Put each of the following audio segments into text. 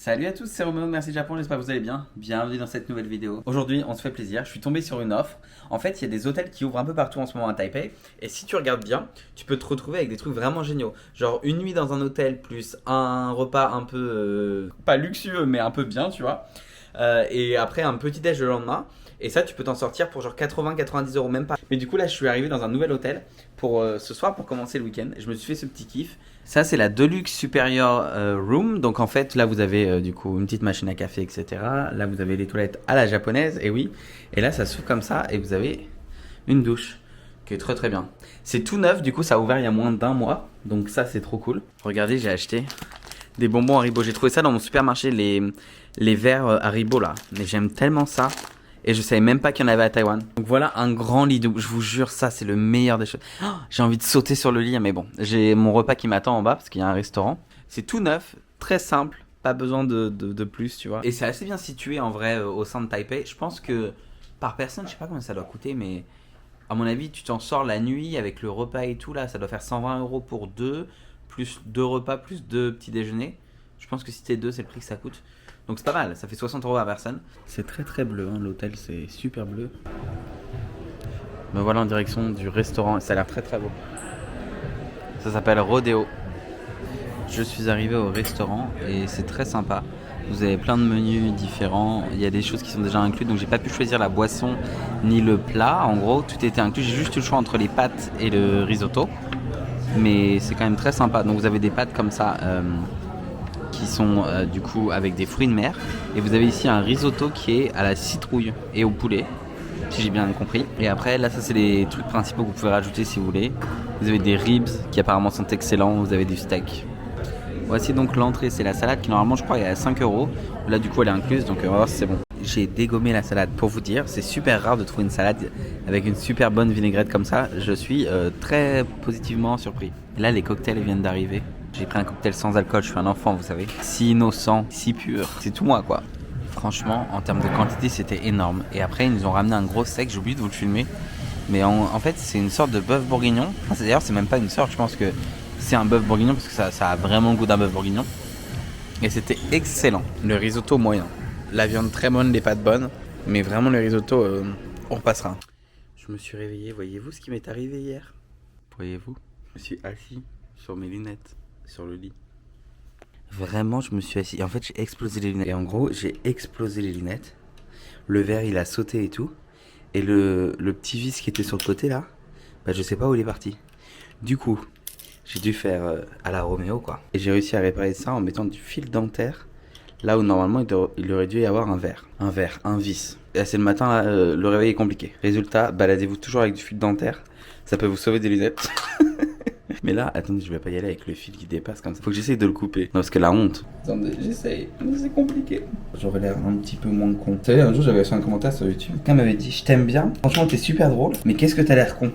Salut à tous, c'est Roméo de Merci Japon, j'espère que vous allez bien. Bienvenue dans cette nouvelle vidéo. Aujourd'hui, on se fait plaisir, je suis tombé sur une offre. En fait, il y a des hôtels qui ouvrent un peu partout en ce moment à Taipei. Et si tu regardes bien, tu peux te retrouver avec des trucs vraiment géniaux. Genre une nuit dans un hôtel plus un repas un peu, pas luxueux, mais un peu bien, tu vois. Et après, un petit déj le lendemain. Et ça, tu peux t'en sortir pour genre 80-90 euros, même pas. Mais du coup, là, je suis arrivé dans un nouvel hôtel pour ce soir, pour commencer le week-end. Je me suis fait ce petit kiff. Ça, c'est la Deluxe Superior Room. Donc, en fait, là, vous avez du coup une petite machine à café, etc. Là, vous avez les toilettes à la japonaise. Et oui. Et là, ça s'ouvre comme ça. Et vous avez une douche qui est très très bien. C'est tout neuf. Du coup, ça a ouvert il y a moins d'un mois. Donc, ça, c'est trop cool. Regardez, j'ai acheté des bonbons Haribo. J'ai trouvé ça dans mon supermarché, les verres Haribo là. Mais j'aime tellement ça. Et je savais même pas qu'il y en avait à Taïwan. Donc voilà un grand lit double. Je vous jure, ça c'est le meilleur des choses. Oh, j'ai envie de sauter sur le lit, mais bon, j'ai mon repas qui m'attend en bas parce qu'il y a un restaurant. C'est tout neuf, très simple, pas besoin de plus, tu vois. Et c'est assez bien situé en vrai au sein de Taipei. Je pense que par personne, je sais pas combien ça doit coûter, mais à mon avis, tu t'en sors la nuit avec le repas et tout là, ça doit faire 120 euros pour deux, plus deux repas, plus deux petits déjeuners. Je pense que si t'es deux, c'est le prix que ça coûte. Donc c'est pas mal, ça fait 60 euros à personne. C'est très très bleu, hein, l'hôtel c'est super bleu. Me voilà en direction du restaurant et ça a l'air très très beau. Ça s'appelle Rodeo. Je suis arrivé au restaurant et c'est très sympa. Vous avez plein de menus différents, il y a des choses qui sont déjà incluses, donc j'ai pas pu choisir la boisson ni le plat. En gros, tout était inclus, j'ai juste eu le choix entre les pâtes et le risotto. Mais c'est quand même très sympa, donc vous avez des pâtes comme ça. Qui sont du coup avec des fruits de mer. Et vous avez ici un risotto qui est à la citrouille et au poulet, si j'ai bien compris. Et après, là, ça c'est les trucs principaux que vous pouvez rajouter si vous voulez. Vous avez des ribs qui apparemment sont excellents. Vous avez du steak. Voici donc l'entrée, c'est la salade qui normalement je crois est à 5 euros. Là du coup elle est incluse, donc on va voir si c'est bon. J'ai dégommé la salade pour vous dire, c'est super rare de trouver une salade avec une super bonne vinaigrette comme ça. Je suis très positivement surpris. Et là les cocktails viennent d'arriver. J'ai pris un cocktail sans alcool, je suis un enfant vous savez. Si innocent, si pur, c'est tout moi quoi. Franchement en termes de quantité c'était énorme. Et après ils nous ont ramené un gros steak, j'ai oublié de vous le filmer. Mais en fait c'est une sorte de bœuf bourguignon. Enfin, d'ailleurs c'est même pas une sorte, je pense que c'est un bœuf bourguignon parce que ça a vraiment le goût d'un bœuf bourguignon. Et c'était excellent. Le risotto moyen. La viande très bonne, les pâtes bonnes. Mais vraiment le risotto, on repassera. Je me suis réveillé, voyez-vous ce qui m'est arrivé hier? Voyez-vous? Je me suis assis sur mes lunettes, sur le lit. Vraiment, je me suis assis. Et en fait, j'ai explosé les lunettes. Et en gros, j'ai explosé les lunettes. Le verre, il a sauté et tout. Et le petit vis qui était sur le côté là, bah, je sais pas où il est parti. Du coup, j'ai dû faire à la Roméo quoi. Et j'ai réussi à réparer ça en mettant du fil dentaire là où normalement il aurait dû y avoir un verre, un vis. Et là, c'est le matin, là, le réveil est compliqué. Résultat, baladez-vous toujours avec du fil dentaire, ça peut vous sauver des lunettes. Mais là, attendez, je vais pas y aller avec le fil qui dépasse comme ça. Faut que j'essaye de le couper. Non, parce que la honte. Attendez, j'essaye, mais c'est compliqué. J'aurais l'air un petit peu moins con. Vous savez, un jour j'avais reçu un commentaire sur YouTube. Quelqu'un m'avait dit, je t'aime bien, franchement t'es super drôle, mais qu'est-ce que t'as l'air con.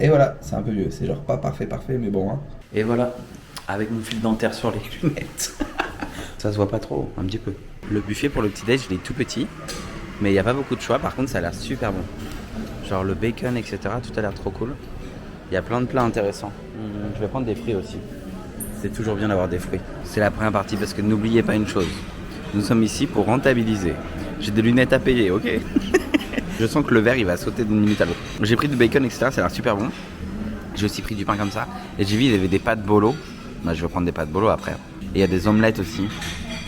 Et voilà, c'est un peu vieux, c'est genre pas parfait, mais bon. Hein. Et voilà, avec mon fil dentaire sur les lunettes. Ça se voit pas trop, un petit peu. Le buffet pour le petit-déj, il est tout petit, mais il n'y a pas beaucoup de choix. Par contre, ça a l'air super bon. Genre le bacon, etc. Tout a l'air trop cool. Il y a plein de plats intéressants. Je vais prendre des fruits aussi. C'est toujours bien d'avoir des fruits. C'est la première partie parce que n'oubliez pas une chose. Nous sommes ici pour rentabiliser. J'ai des lunettes à payer, ok? Je sens que le verre il va sauter d'une minute à l'autre. J'ai pris du bacon, etc. Ça a l'air super bon. J'ai aussi pris du pain comme ça. Et j'ai vu il y avait des pâtes bolo. Bah, je vais prendre des pâtes bolo après. Et il y a des omelettes aussi.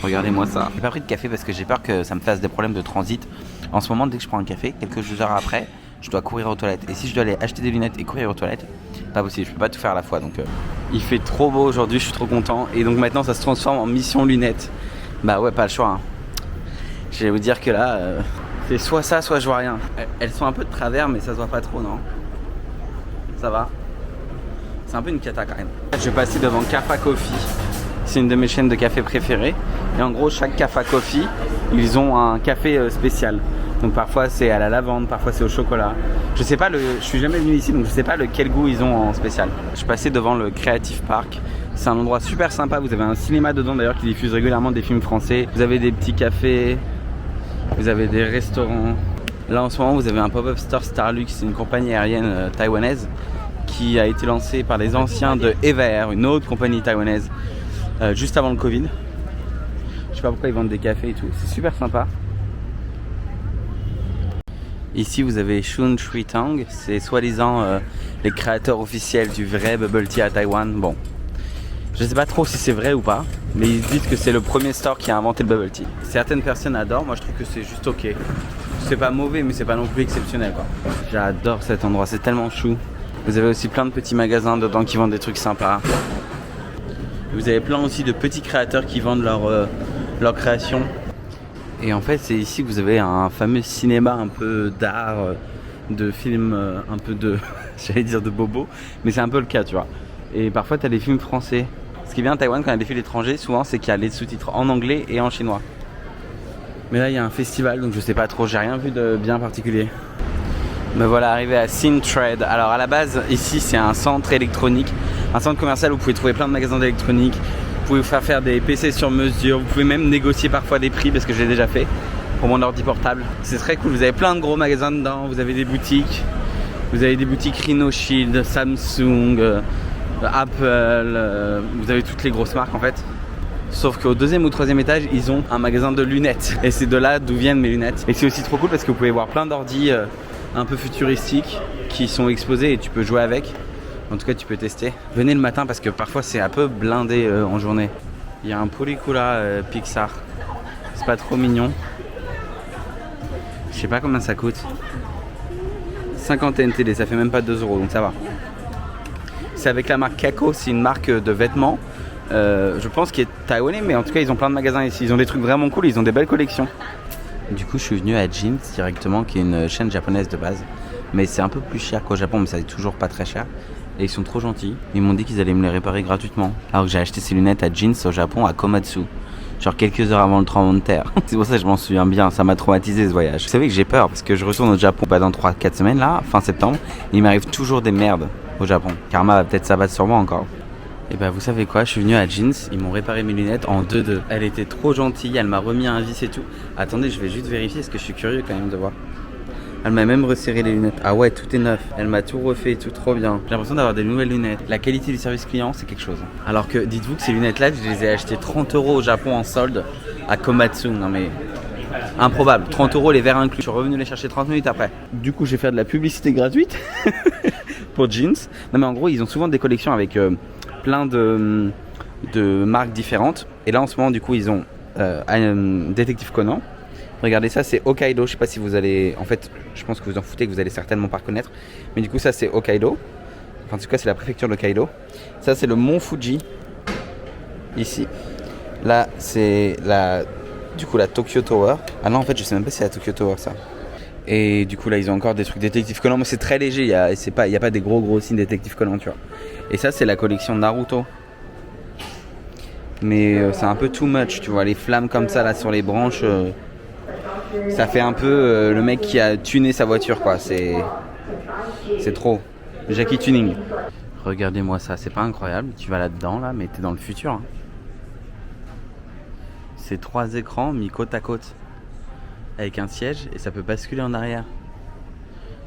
Regardez-moi ça. J'ai pas pris de café parce que j'ai peur que ça me fasse des problèmes de transit. En ce moment, dès que je prends un café, quelques heures après, je dois courir aux toilettes. Et si je dois aller acheter des lunettes et courir aux toilettes, pas possible. Je peux pas tout faire à la fois. Donc il fait trop beau aujourd'hui. Je suis trop content. Et donc maintenant, ça se transforme en mission lunettes. Bah ouais, pas le choix. Hein. Je vais vous dire que là. C'est soit ça, soit je vois rien. Elles sont un peu de travers, mais ça se voit pas trop, non? Ça va? C'est un peu une cata quand même. Je vais passer devant Cafa Coffee. C'est une de mes chaînes de café préférées. Et en gros, chaque Cafa Coffee, ils ont un café spécial. Donc parfois c'est à la lavande, parfois c'est au chocolat. Je sais pas je suis jamais venu ici, donc je sais pas quel goût ils ont en spécial. Je suis passé devant le Creative Park. C'est un endroit super sympa. Vous avez un cinéma dedans d'ailleurs qui diffuse régulièrement des films français. Vous avez des petits cafés. Vous avez des restaurants. Là en ce moment vous avez un pop-up store Starlux, une compagnie aérienne taïwanaise qui a été lancée par les anciens de Eva Air, une autre compagnie taïwanaise, juste avant le Covid. sais pas pourquoi ils vendent des cafés et tout. C'est super sympa. Ici vous avez Shun Shui Tang, c'est soi-disant les créateurs officiels du vrai bubble tea à Taïwan. Bon, je sais pas trop si c'est vrai ou pas, mais ils disent que c'est le premier store qui a inventé le bubble tea. Certaines personnes adorent, moi je trouve que c'est juste ok. C'est pas mauvais mais c'est pas non plus exceptionnel quoi. J'adore cet endroit, c'est tellement chou. Vous avez aussi plein de petits magasins dedans qui vendent des trucs sympas. Vous avez plein aussi de petits créateurs qui vendent leur création. Et en fait c'est ici que vous avez un fameux cinéma un peu d'art, de films un peu de, j'allais dire de bobo, mais c'est un peu le cas tu vois. Et parfois tu as des films français. Ce qui est bien à Taïwan quand il y a des films étrangers, souvent c'est qu'il y a les sous-titres en anglais et en chinois. Mais là il y a un festival donc je sais pas trop, j'ai rien vu de bien particulier. Me voilà arrivé à Syntrade. Alors à la base ici c'est un centre électronique, un centre commercial où vous pouvez trouver plein de magasins d'électronique. Vous pouvez vous faire des PC sur mesure, vous pouvez même négocier parfois des prix parce que je l'ai déjà fait pour mon ordi portable. C'est très cool, vous avez plein de gros magasins dedans, vous avez des boutiques, vous avez des boutiques Rhino Shield, Samsung, Apple, vous avez toutes les grosses marques en fait. Sauf qu'au deuxième ou troisième étage, ils ont un magasin de lunettes et c'est de là d'où viennent mes lunettes. Et c'est aussi trop cool parce que vous pouvez voir plein d'ordis un peu futuristiques qui sont exposés et tu peux jouer avec. En tout cas tu peux tester. Venez le matin parce que parfois c'est un peu blindé en journée. Il y a un Polycula Pixar. C'est pas trop mignon. Je sais pas combien ça coûte. 50 NTD, ça fait même pas 2 € donc ça va. C'est avec la marque Kako, c'est une marque de vêtements. Je pense qu'il est taïwanais mais en tout cas ils ont plein de magasins ici. Ils ont des trucs vraiment cool, ils ont des belles collections. Du coup je suis venu à Jeans directement qui est une chaîne japonaise de base. Mais c'est un peu plus cher qu'au Japon mais ça est toujours pas très cher. Et ils sont trop gentils. Ils m'ont dit qu'ils allaient me les réparer gratuitement. Alors que j'ai acheté ces lunettes à Jeans au Japon à Komatsu. Genre quelques heures avant le tremblement de terre. C'est pour ça que je m'en souviens bien. Ça m'a traumatisé ce voyage. Vous savez que j'ai peur parce que je retourne au Japon pas dans 3-4 semaines là, fin septembre. Et il m'arrive toujours des merdes au Japon. Karma va peut-être s'abattre sur moi encore. Et bah vous savez quoi, je suis venu à Jeans. Ils m'ont réparé mes lunettes en 2-2. Elle était trop gentille. Elle m'a remis un vis et tout. Attendez, je vais juste vérifier parce que je suis curieux quand même de voir. Elle m'a même resserré les lunettes. Ah ouais, tout est neuf. Elle m'a tout refait et tout, trop bien. J'ai l'impression d'avoir des nouvelles lunettes. La qualité du service client, c'est quelque chose. Alors que dites-vous que ces lunettes-là, je les ai achetées 30 € au Japon en solde à Komatsu. Non mais improbable. 30 € les verres inclus. Je suis revenu les chercher 30 minutes après. Du coup, je vais faire de la publicité gratuite pour Jeans. Non mais en gros, ils ont souvent des collections avec plein de marques différentes. Et là, en ce moment, du coup, ils ont Détective Conan. Regardez ça, c'est Hokkaido. Je sais pas si vous allez... En fait, je pense que vous en foutez, que vous allez certainement pas reconnaître. Mais du coup, ça c'est Hokkaido. Enfin, en tout cas, c'est la préfecture de Hokkaido. Ça, c'est le mont Fuji. Ici. Là, c'est du coup la Tokyo Tower. Ah non, en fait, je sais même pas si c'est la Tokyo Tower, ça. Et du coup, là, ils ont encore des trucs Détective Conan. Mais c'est très léger. Il y a pas des gros signes Détective Conan, tu vois. Et ça, c'est la collection Naruto. Mais c'est un peu too much, tu vois. Les flammes comme ça, là, sur les branches... ça fait un peu le mec qui a tuné sa voiture quoi, c'est trop. Jackie Tuning. Regardez-moi ça, c'est pas incroyable? Tu vas là-dedans là, mais t'es dans le futur. Hein. C'est 3 écrans mis côte à côte. Avec un siège et ça peut basculer en arrière.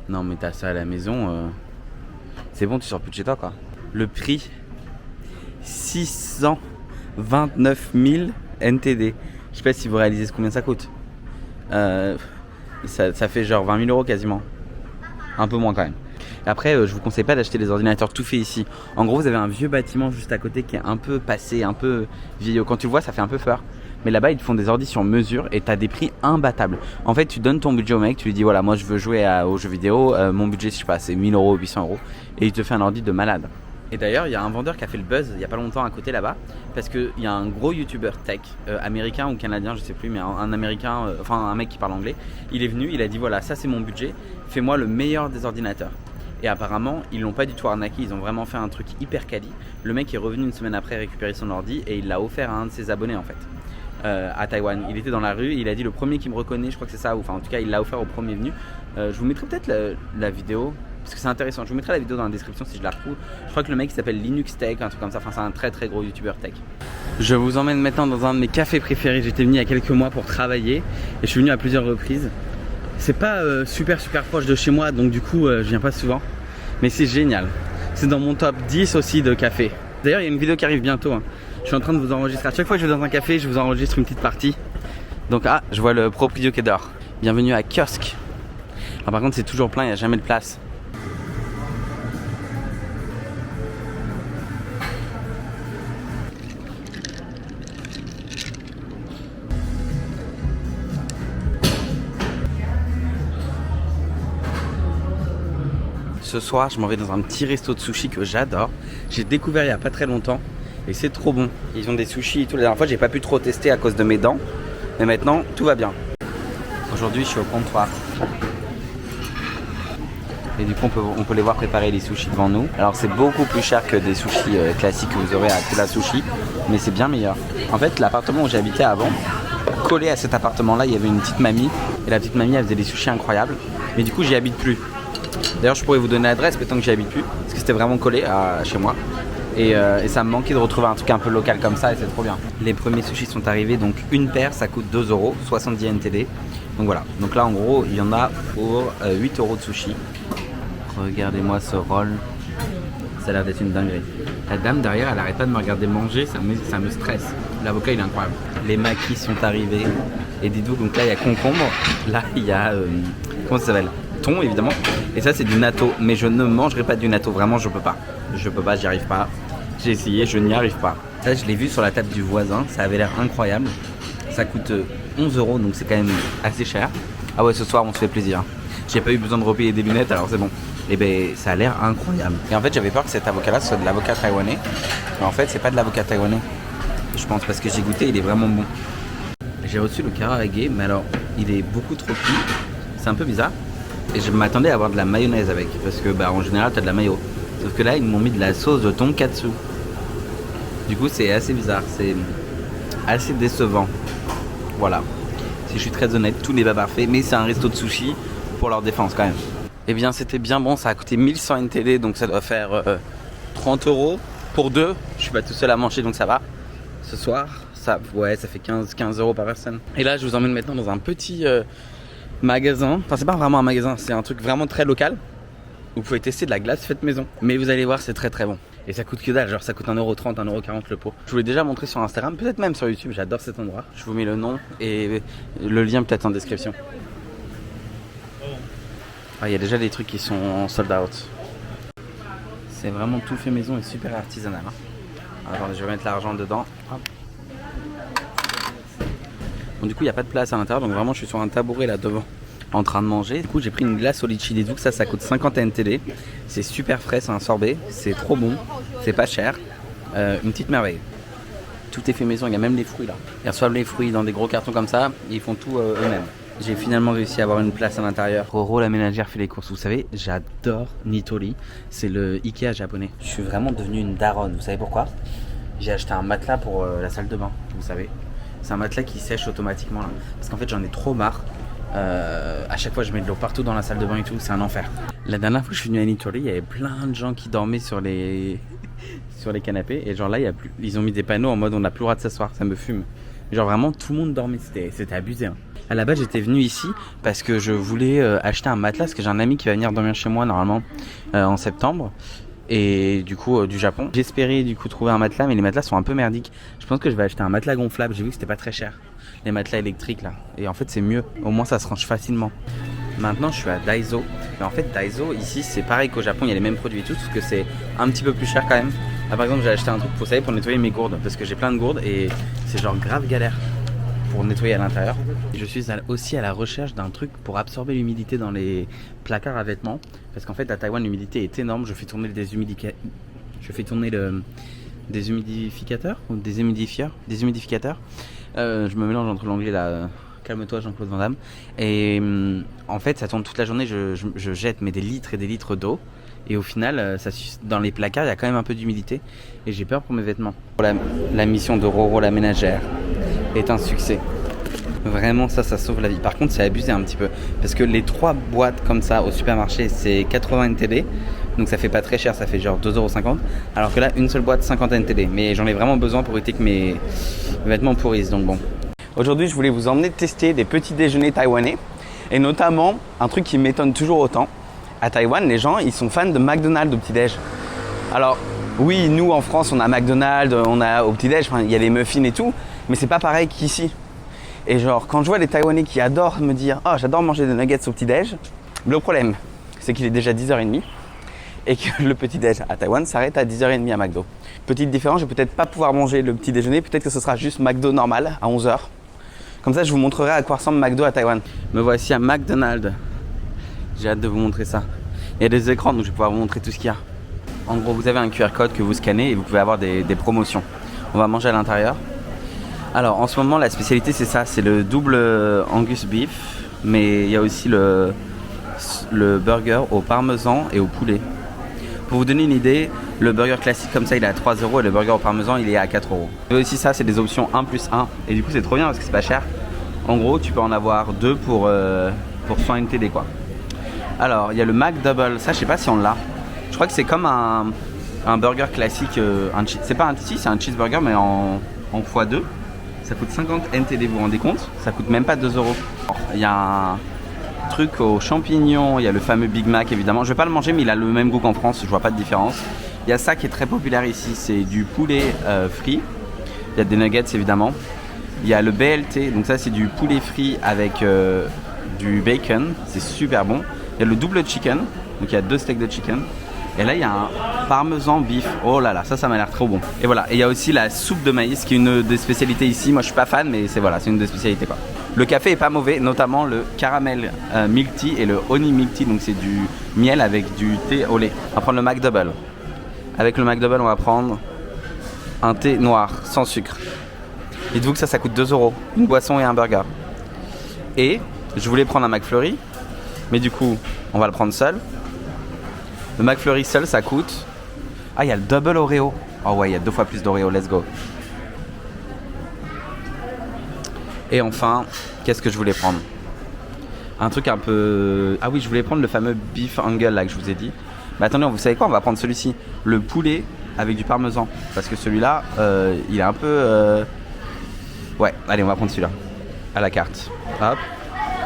Non mais t'as ça à la maison, c'est bon, tu sors plus de chez toi quoi. Le prix, 629 000 NTD. Je sais pas si vous réalisez combien ça coûte. Ça fait genre 20 000 € quasiment. Un peu moins quand même. Après je vous conseille pas d'acheter des ordinateurs tout faits ici. En gros vous avez un vieux bâtiment juste à côté qui est un peu passé, un peu vieillot. Quand tu le vois ça fait un peu peur. Mais là-bas ils te font des ordis sur mesure et t'as des prix imbattables. En fait tu donnes ton budget au mec, tu lui dis voilà moi je veux jouer aux jeux vidéo, mon budget je sais pas c'est 1000 €, 800 € et il te fait un ordi de malade. Et d'ailleurs il y a un vendeur qui a fait le buzz il y a pas longtemps à côté là-bas parce qu'il y a un gros youtubeur tech américain ou canadien je sais plus mais un américain, enfin un mec qui parle anglais. Il est venu, il a dit voilà ça c'est mon budget, fais-moi le meilleur des ordinateurs. Et apparemment ils l'ont pas du tout arnaqué, ils ont vraiment fait un truc hyper quali. Le mec est revenu une semaine après récupérer son ordi et il l'a offert à un de ses abonnés en fait. À Taïwan, il était dans la rue, il a dit le premier qui me reconnaît, je crois que c'est ça, ou enfin en tout cas il l'a offert au premier venu. Je vous mettrai peut-être la vidéo parce que c'est intéressant, je vous mettrai la vidéo dans la description si je la retrouve. Je crois que le mec s'appelle Linux Tech, un truc comme ça, enfin c'est un très gros youtubeur tech. Je vous emmène maintenant dans un de mes cafés préférés. J'étais venu il y a quelques mois pour travailler et je suis venu à plusieurs reprises. C'est pas super proche de chez moi donc du coup je viens pas souvent, mais c'est génial. C'est dans mon top 10 aussi de café. D'ailleurs il y a une vidéo qui arrive bientôt hein. Je suis en train de vous enregistrer. À chaque fois que je vais dans un café, je vous enregistre une petite partie. Donc je vois le proprio qui est dehors. Bienvenue à Kiosque. Alors, par contre c'est toujours plein, il n'y a jamais de place. Ce soir, je m'en vais dans un petit resto de sushi que j'adore. J'ai découvert il n'y a pas très longtemps et c'est trop bon. Ils ont des sushis et tout. La dernière fois, j'ai pas pu trop tester à cause de mes dents. Mais maintenant, tout va bien. Aujourd'hui, je suis au comptoir. Et du coup, on peut les voir préparer les sushis devant nous. Alors, c'est beaucoup plus cher que des sushis classiques que vous aurez à Kula Sushi. Mais c'est bien meilleur. En fait, l'appartement où j'habitais avant, collé à cet appartement-là, il y avait une petite mamie. Et la petite mamie, elle faisait des sushis incroyables. Mais du coup, j'y habite plus. D'ailleurs, je pourrais vous donner l'adresse, mais tant que j'y habite plus, parce que c'était vraiment collé à chez moi. Et ça me manquait de retrouver un truc un peu local comme ça, et c'est trop bien. Les premiers sushis sont arrivés, donc une paire, ça coûte 2 €, 70 NTD. Donc voilà. Donc là, en gros, il y en a pour 8 € de sushi. Regardez-moi ce roll. Ça a l'air d'être une dinguerie. La dame derrière, elle arrête pas de me regarder manger, ça me stresse. L'avocat, il est incroyable. Les makis sont arrivés. Et dites-vous, donc là, il y a concombre. Là, il y a... comment ça s'appelle ? Thon, évidemment. Et ça, c'est du natto. Mais je ne mangerai pas du natto. Vraiment, je peux pas. Je peux pas, j'y arrive pas. J'ai essayé, je n'y arrive pas. Ça, je l'ai vu sur la table du voisin. Ça avait l'air incroyable. Ça coûte 11 €, donc c'est quand même assez cher. Ah ouais, ce soir, on se fait plaisir. J'ai pas eu besoin de repayer des lunettes, alors c'est bon. Et ben, ça a l'air incroyable. Et en fait, j'avais peur que cet avocat-là soit de l'avocat taïwanais. Mais en fait, c'est pas de l'avocat taïwanais. Je pense, parce que j'ai goûté, il est vraiment bon. J'ai reçu le karaage, mais alors, il est beaucoup trop cuit. C'est un peu bizarre. Et je m'attendais à avoir de la mayonnaise avec, parce que en général t'as de la mayo. Sauf que là ils m'ont mis de la sauce de tonkatsu. Du coup c'est assez bizarre, c'est assez décevant. Voilà. Si je suis très honnête, tout n'est pas parfait, mais c'est un resto de sushi pour leur défense quand même. Eh bien c'était bien bon, ça a coûté 1100 NTD, donc ça doit faire 30 € pour deux. Je suis pas tout seul à manger, donc ça va. Ce soir, ça fait 15 € par personne. Et là je vous emmène maintenant dans un petit... magasin, enfin c'est pas vraiment un magasin, c'est un truc vraiment très local où vous pouvez tester de la glace faite maison. Mais vous allez voir, c'est très très bon. Et ça coûte que dalle, genre ça coûte 1,30 €, 1,40 € le pot. Je vous l'ai déjà montré sur Instagram, peut-être même sur YouTube, j'adore cet endroit. Je vous mets le nom et le lien peut-être en description. Ah, il y a déjà des trucs qui sont en sold out. C'est vraiment tout fait maison et super artisanal. Attendez, je vais mettre l'argent dedans. Hop. Bon, du coup, il n'y a pas de place à l'intérieur, donc vraiment, je suis sur un tabouret là devant en train de manger. Du coup, j'ai pris une glace au litchi des Zouk, ça coûte 50 NTD. C'est super frais, c'est un sorbet, c'est trop bon, c'est pas cher. Une petite merveille. Tout est fait maison, il y a même les fruits là. Ils reçoivent les fruits dans des gros cartons comme ça, ils font tout eux-mêmes. J'ai finalement réussi à avoir une place à l'intérieur. Roro, la ménagère, fait les courses. Vous savez, j'adore Nitori. C'est le Ikea japonais. Je suis vraiment devenue une daronne. Vous savez pourquoi ? J'ai acheté un matelas pour la salle de bain, vous savez. C'est un matelas qui sèche automatiquement là. Parce qu'en fait, j'en ai trop marre. À chaque fois, je mets de l'eau partout dans la salle de bain et tout. C'est un enfer. La dernière fois que je suis venu à Nitori, il y avait plein de gens qui dormaient sur les canapés. Et genre là, ils ont mis des panneaux en mode on n'a plus le droit de s'asseoir. Ça me fume. Genre vraiment, tout le monde dormait. C'était abusé. Hein. À la base, j'étais venu ici parce que je voulais acheter un matelas. Parce que j'ai un ami qui va venir dormir chez moi normalement en septembre. Et du coup du Japon. J'espérais du coup trouver un matelas, mais les matelas sont un peu merdiques. Je pense que je vais acheter un matelas gonflable. J'ai vu que c'était pas très cher, les matelas électriques là. Et en fait c'est mieux, au moins ça se range facilement. Maintenant je suis à Daiso. Mais en fait Daiso ici c'est pareil qu'au Japon, il y a les mêmes produits et tout, sauf que c'est un petit peu plus cher quand même. Là par exemple j'ai acheté un truc pour, vous savez, pour nettoyer mes gourdes, parce que j'ai plein de gourdes et c'est genre grave galère pour nettoyer à l'intérieur. Je suis aussi à la recherche d'un truc pour absorber l'humidité dans les placards à vêtements, parce qu'en fait à Taïwan l'humidité est énorme. Je fais tourner des humidificateurs ou des humidifieurs, je me mélange entre l'anglais là. Calme-toi Jean-Claude Van Damme. Et en fait ça tourne toute la journée, je jette mais des litres et des litres d'eau. Et au final, dans les placards, il y a quand même un peu d'humidité. Et j'ai peur pour mes vêtements. La mission de Roro, la ménagère, est un succès. Vraiment, ça sauve la vie. Par contre, c'est abusé un petit peu. Parce que les 3 boîtes comme ça au supermarché, c'est 80 NTD. Donc ça fait pas très cher, ça fait genre 2,50 €. Alors que là, une seule boîte, 50 NTD. Mais j'en ai vraiment besoin pour éviter que mes vêtements pourrissent. Donc bon. Aujourd'hui, je voulais vous emmener tester des petits déjeuners taïwanais. Et notamment, un truc qui m'étonne toujours autant. À Taïwan, les gens, ils sont fans de McDonald's au petit-déj. Alors, Oui, nous en France, on a McDonald's, on a au petit-déj, il y a les muffins et tout, mais c'est pas pareil qu'ici. Et genre, quand je vois les Taïwanais qui adorent me dire « Oh, j'adore manger des nuggets au petit-déj », le problème, c'est qu'il est déjà 10h30 et que le petit-déj à Taïwan s'arrête à 10h30 à McDo. Petite différence, je vais peut-être pas pouvoir manger le petit déjeuner, peut-être que ce sera juste McDo normal à 11h. Comme ça, je vous montrerai à quoi ressemble McDo à Taïwan. Me voici à McDonald's. J'ai hâte de vous montrer ça. Il y a des écrans, donc je vais pouvoir vous montrer tout ce qu'il y a. En gros, vous avez un QR code que vous scannez et vous pouvez avoir des promotions. On va manger à l'intérieur. Alors, en ce moment, la spécialité, c'est ça. C'est le double Angus beef. Mais il y a aussi le burger au parmesan et au poulet. Pour vous donner une idée, le burger classique comme ça, il est à 3 € et le burger au parmesan, il est à 4 €. Et aussi ça, c'est des options 1 plus 1. Et du coup, c'est trop bien parce que c'est pas cher. En gros, tu peux en avoir 2 pour 100 NTD quoi. Alors, il y a le McDouble. Ça, je sais pas si on l'a. Je crois que c'est comme un burger classique. C'est pas c'est un cheeseburger, mais en x2. Ça coûte 50 NTD, vous vous rendez compte? Ça coûte même pas 2 €. Il y a un truc aux champignons, il y a le fameux Big Mac évidemment. Je vais pas le manger, mais il a le même goût qu'en France, je vois pas de différence. Il y a ça qui est très populaire ici, c'est du poulet frit. Il y a des nuggets évidemment. Il y a le BLT, donc ça c'est du poulet frit avec du bacon, c'est super bon. Il y a le double chicken, donc il y a 2 steaks de chicken. Et là il y a un parmesan beef, oh là là, ça m'a l'air trop bon. Et voilà, et il y a aussi la soupe de maïs qui est une des spécialités ici. Moi je suis pas fan, mais c'est une des spécialités quoi. Le café est pas mauvais, notamment le caramel milk tea et le honey milk tea, donc c'est du miel avec du thé au lait. On va prendre le McDouble. Avec le McDouble, on va prendre un thé noir sans sucre. Dites-vous que ça coûte 2 €, une boisson et un burger. Et je voulais prendre un McFlurry, mais du coup, on va le prendre seul. Le McFlurry seul, ça coûte... Ah, il y a le double Oreo. Oh ouais, il y a 2 fois plus d'Oreo, let's go. Et enfin, qu'est-ce que je voulais prendre? Un truc un peu... Ah oui, je voulais prendre le fameux beef angle là que je vous ai dit. Mais attendez, vous savez quoi? On va prendre celui-ci. Le poulet avec du parmesan. Parce que celui-là, il est un peu... Ouais, allez, on va prendre celui-là. À la carte. Hop.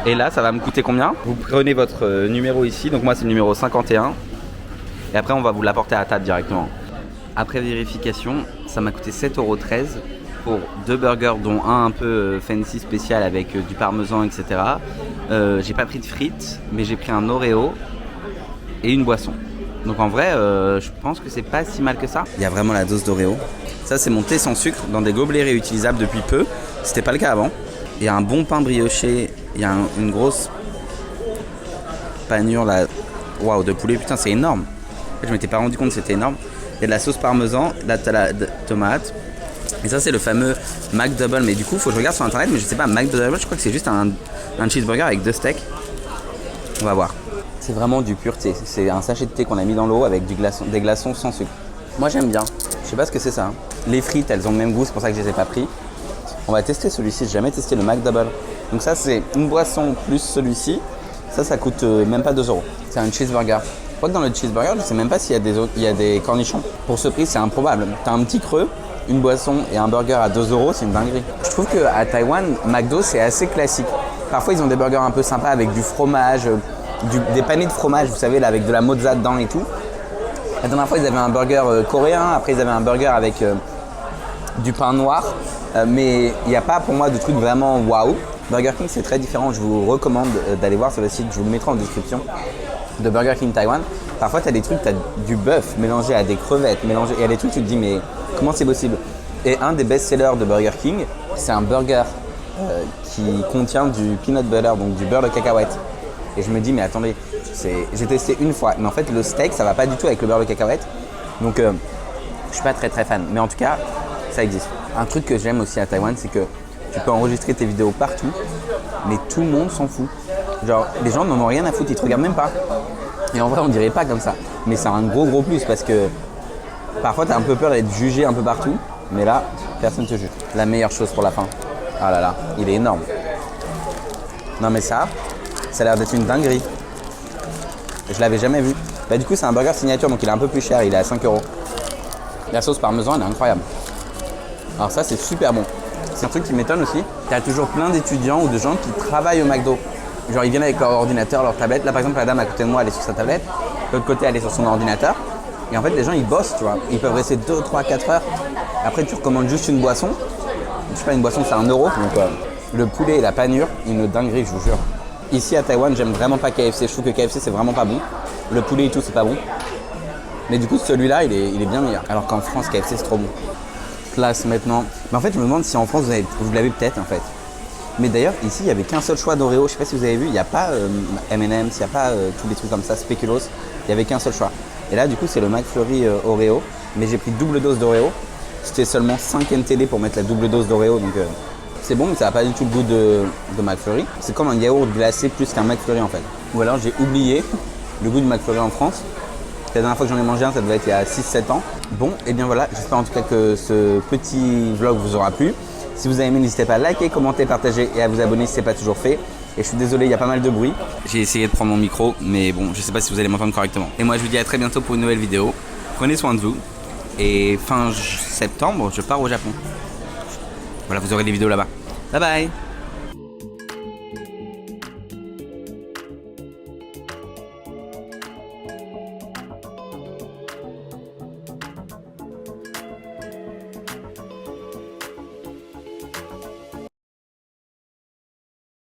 Et là, ça va me coûter combien? Vous prenez votre numéro ici. Donc moi, c'est le numéro 51. Et après, on va vous l'apporter à la table directement. Après vérification, ça m'a coûté 7,13 € pour 2 burgers, dont un peu fancy spécial avec du parmesan, etc. J'ai pas pris de frites, mais j'ai pris un Oreo et une boisson. Donc en vrai, je pense que c'est pas si mal que ça. Il y a vraiment la dose d'Oreo. Ça, c'est mon thé sans sucre dans des gobelets réutilisables depuis peu. C'était pas le cas avant. Il y a un bon pain brioché. Il y a une grosse panure là. Waouh, de poulet, putain, c'est énorme. En fait, je m'étais pas rendu compte que c'était énorme. Il y a de la sauce parmesan, de la tomate. Et ça, c'est le fameux McDouble. Mais du coup, il faut que je regarde sur internet. Mais je sais pas, McDouble, je crois que c'est juste un cheeseburger avec 2 steaks. On va voir. C'est vraiment du pur thé. C'est un sachet de thé qu'on a mis dans l'eau avec des glaçons sans sucre. Moi, j'aime bien. Je sais pas ce que c'est ça. Hein. Les frites, elles ont le même goût. C'est pour ça que je les ai pas pris. On va tester celui-ci. J'ai jamais testé le McDouble. Donc ça, c'est une boisson plus celui-ci. Ça coûte même pas 2 €. C'est un cheeseburger. Je crois que dans le cheeseburger, je sais même pas s'il y a des cornichons. Pour ce prix, c'est improbable. T'as un petit creux, une boisson et un burger à 2 €, c'est une dinguerie. Je trouve qu'à Taïwan, McDo, c'est assez classique. Parfois, ils ont des burgers un peu sympas avec du fromage, des panés de fromage, vous savez, là, avec de la mozza dedans et tout. La dernière fois, ils avaient un burger coréen. Après, ils avaient un burger avec du pain noir. Mais il n'y a pas pour moi de truc vraiment waouh. Burger King, c'est très différent. Je vous recommande d'aller voir sur le site. Je vous le mettrai en description de Burger King Taïwan. Parfois, tu as des trucs, tu as du bœuf mélangé à des crevettes, mélangé. Et il y a des trucs, tu te dis, mais comment c'est possible? Et un des best-sellers de Burger King, c'est un burger qui contient du peanut butter, donc du beurre de cacahuète. Et je me dis, mais attendez, j'ai testé une fois. Mais en fait, le steak, ça va pas du tout avec le beurre de cacahuète. Donc, je suis pas très fan. Mais en tout cas, ça existe. Un truc que j'aime aussi à Taïwan, c'est que tu peux enregistrer tes vidéos partout, mais tout le monde s'en fout. Genre, les gens n'en ont rien à foutre, ils te regardent même pas. Et en vrai, on dirait pas comme ça. Mais c'est un gros plus parce que parfois, tu as un peu peur d'être jugé un peu partout. Mais là, personne te juge. La meilleure chose pour la fin. Ah là là, il est énorme. Non mais ça a l'air d'être une dinguerie. Je l'avais jamais vu. Bah du coup, c'est un burger signature, donc il est un peu plus cher. Il est à 5 €. La sauce parmesan, elle est incroyable. Alors ça, c'est super bon. C'est un truc qui m'étonne aussi. Il y a toujours plein d'étudiants ou de gens qui travaillent au McDo. Genre, ils viennent avec leur ordinateur, leur tablette. Là, par exemple, la dame à côté de moi, elle est sur sa tablette. De l'autre côté, elle est sur son ordinateur. Et en fait, les gens, ils bossent, tu vois. Ils peuvent rester 2, 3, 4 heures. Après, tu recommandes juste une boisson. Je sais pas, une boisson, c'est 1 euro. Donc, le poulet et la panure, une dinguerie, je vous jure. Ici, à Taïwan, j'aime vraiment pas KFC. Je trouve que KFC, c'est vraiment pas bon. Le poulet et tout, c'est pas bon. Mais du coup, celui-là, il est bien meilleur. Alors qu'en France, KFC, c'est trop bon. Place maintenant. Mais en fait, je me demande si en France, vous l'avez peut-être, en fait. Mais d'ailleurs, ici, il n'y avait qu'un seul choix d'Oreo. Je sais pas si vous avez vu, il n'y a pas M&M's, il n'y a pas tous les trucs comme ça, Spéculoos. Il n'y avait qu'un seul choix. Et là, du coup, c'est le McFlurry Oreo. Mais j'ai pris double dose d'Oreo. C'était seulement 5 NTD pour mettre la double dose d'Oreo. Donc, c'est bon, mais ça n'a pas du tout le goût de McFlurry. C'est comme un yaourt glacé plus qu'un McFlurry, en fait. Ou alors, j'ai oublié le goût du McFlurry en France. La dernière fois que j'en ai mangé un, ça devait être il y a 6-7 ans. Bon, et bien voilà, j'espère en tout cas que ce petit vlog vous aura plu. Si vous avez aimé, n'hésitez pas à liker, commenter, partager et à vous abonner si ce n'est pas toujours fait. Et je suis désolé, il y a pas mal de bruit. J'ai essayé de prendre mon micro, mais bon, je sais pas si vous allez m'entendre correctement. Et moi, je vous dis à très bientôt pour une nouvelle vidéo. Prenez soin de vous. Et fin septembre, je pars au Japon. Voilà, vous aurez des vidéos là-bas. Bye bye!